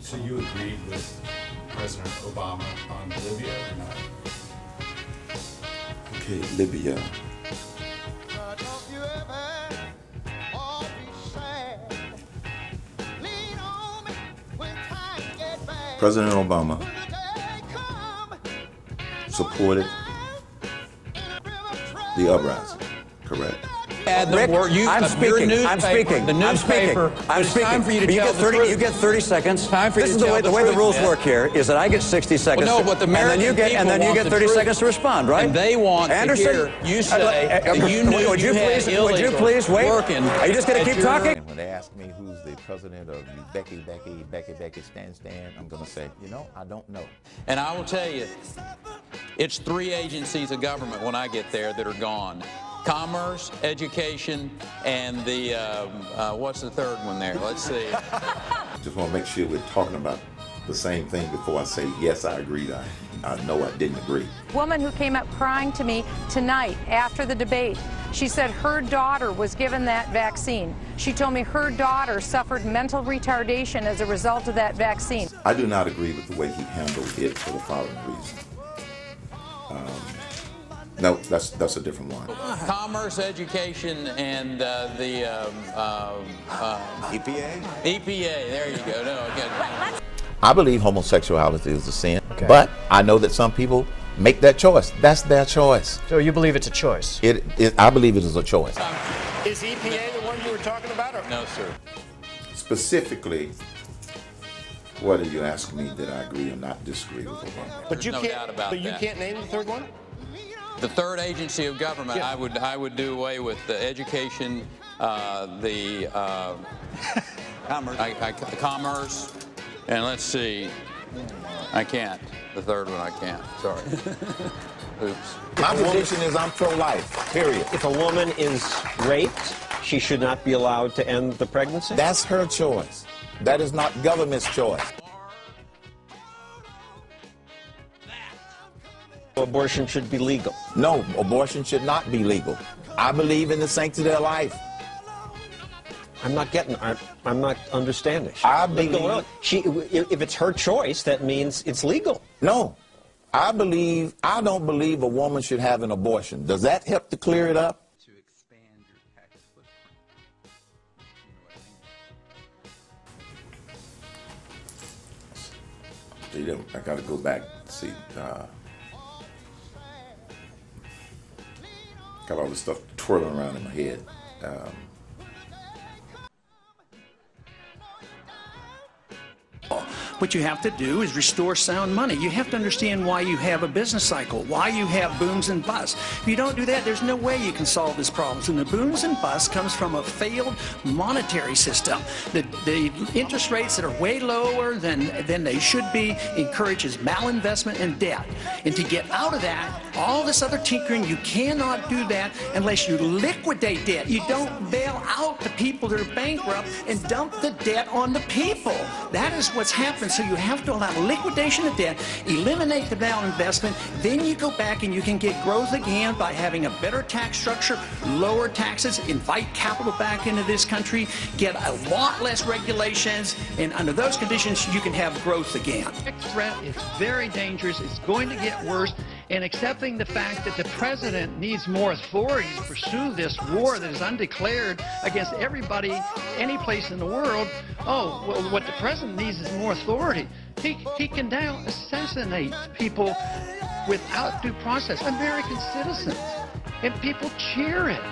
So you agreed with President Obama on Libya or not? Okay, Libya. President Obama supported the uprising, correct? Rick, I'm speaking. The newspaper. I'm speaking. Time for you to tell the truth. You get 30 seconds. Time for you to tell the truth. The way the rules work here is that I get 60 seconds. Well, no, but the American people and then you get 30 seconds to respond, right? And they want Anderson, to hear you say that you knew would you please wait? Working. Are you just going to keep talking? And when they ask me who's the president of Becky, Stan, I'm going to say, you know, I don't know. And I will tell you, it's 3 agencies of government when I get there that are gone. Commerce, education, and the, what's the third one there? Let's see. Just want to make sure we're talking about the same thing before I say, yes, I agreed. I know I didn't agree. Woman who came up crying to me tonight after the debate. She said her daughter was given that vaccine. She told me her daughter suffered mental retardation as a result of that vaccine. I do not agree with the way he handled it for the following reason. No, that's a different one. Commerce, education, and the EPA? EPA, there you go. No, okay. I believe homosexuality is a sin, but I know that some people make that choice. That's their choice. So you believe it's a choice? I believe it is a choice. Is EPA the one you were talking about? Or? No, sir. Specifically, what are you asking me that I agree or not disagree with Obama? But you no can't. doubt about but you that. can't name the third one. The third agency of government, yeah. I would do away with the education, the commerce, and let's see, I can't. The third one I can't. Sorry. Oops. My position is I'm pro-life, period. If a woman is raped, she should not be allowed to end the pregnancy? That's her choice. That is not government's choice. Abortion should be legal. No, abortion should not be legal. I believe in the sanctity of life. I'm not understanding. I believe... if it's her choice, that means it's legal. No. I don't believe a woman should have an abortion. Does that help to clear it up? To expand your tax footprint. I got to go back and see. Got all this stuff twirling around in my head. What you have to do is restore sound money. You have to understand why you have a business cycle, why you have booms and busts. If you don't do that, there's no way you can solve this problem. And the booms and busts comes from a failed monetary system. The interest rates that are way lower than they should be encourages malinvestment and debt. And to get out of that, all this other tinkering, you cannot do that unless you liquidate debt. You don't bail out the people that are bankrupt and dump the debt on the people. That is what's happened. So you have to allow liquidation of debt, eliminate the malinvestment, then you go back and you can get growth again by having a better tax structure, lower taxes, invite capital back into this country, get a lot less regulations, and under those conditions you can have growth again. The threat is very dangerous. It's going to get worse. And accepting the fact that the president needs more authority to pursue this war that is undeclared against everybody, any place in the world. Oh, well, what the president needs is more authority. He can now assassinate people without due process, American citizens, and people cheer it.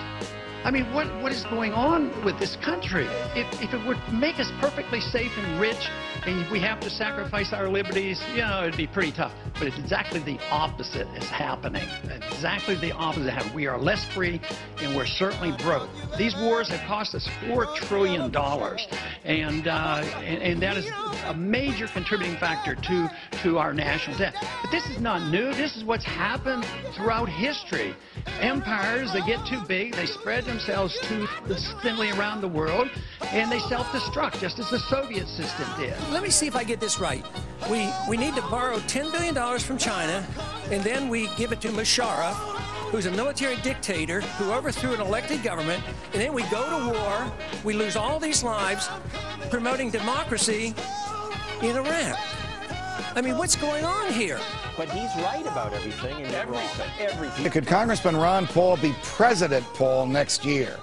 I mean, what is going on with this country? If it would make us perfectly safe and rich, and we have to sacrifice our liberties, you know, it'd be pretty tough. But it's exactly the opposite is happening. Exactly the opposite. We are less free, and we're certainly broke. These wars have cost us $4 trillion, and that is a major contributing factor to our national debt. But this is not new. This is what's happened throughout history. Empires, they get too big, they spread themselves too thinly around the world, and they self-destruct, just as the Soviet system did. Let me see if I get this right. We need to borrow $10 billion from China, and then we give it to Musharraf, who's a military dictator who overthrew an elected government, and then we go to war, we lose all these lives promoting democracy, in Iran. I mean, what's going on here? But he's right about everything. And everything. Could Congressman Ron Paul be President Paul next year?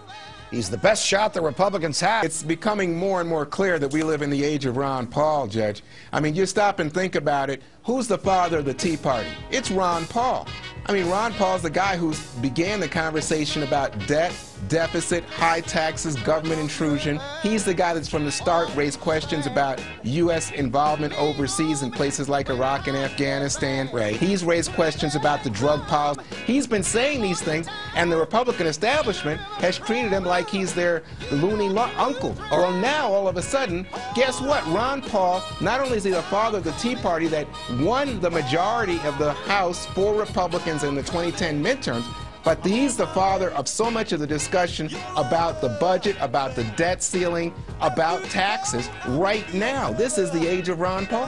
He's the best shot the Republicans have. It's becoming more and more clear that we live in the age of Ron Paul, Judge. I mean, you stop and think about it. Who's the father of the Tea Party? It's Ron Paul. I mean, Ron Paul's the guy who began the conversation about debt, deficit, high taxes, government intrusion. He's the guy that's from the start raised questions about U.S. involvement overseas in places like Iraq and Afghanistan. Right. He's raised questions about the drug policy. He's been saying these things, and the Republican establishment has treated him like he's their loony uncle. Well, now, all of a sudden, guess what? Ron Paul, not only is he the father of the Tea Party that won the majority of the House for Republicans in the 2010 midterms, but he's the father of so much of the discussion about the budget, about the debt ceiling, about taxes right now. This is the age of Ron Paul.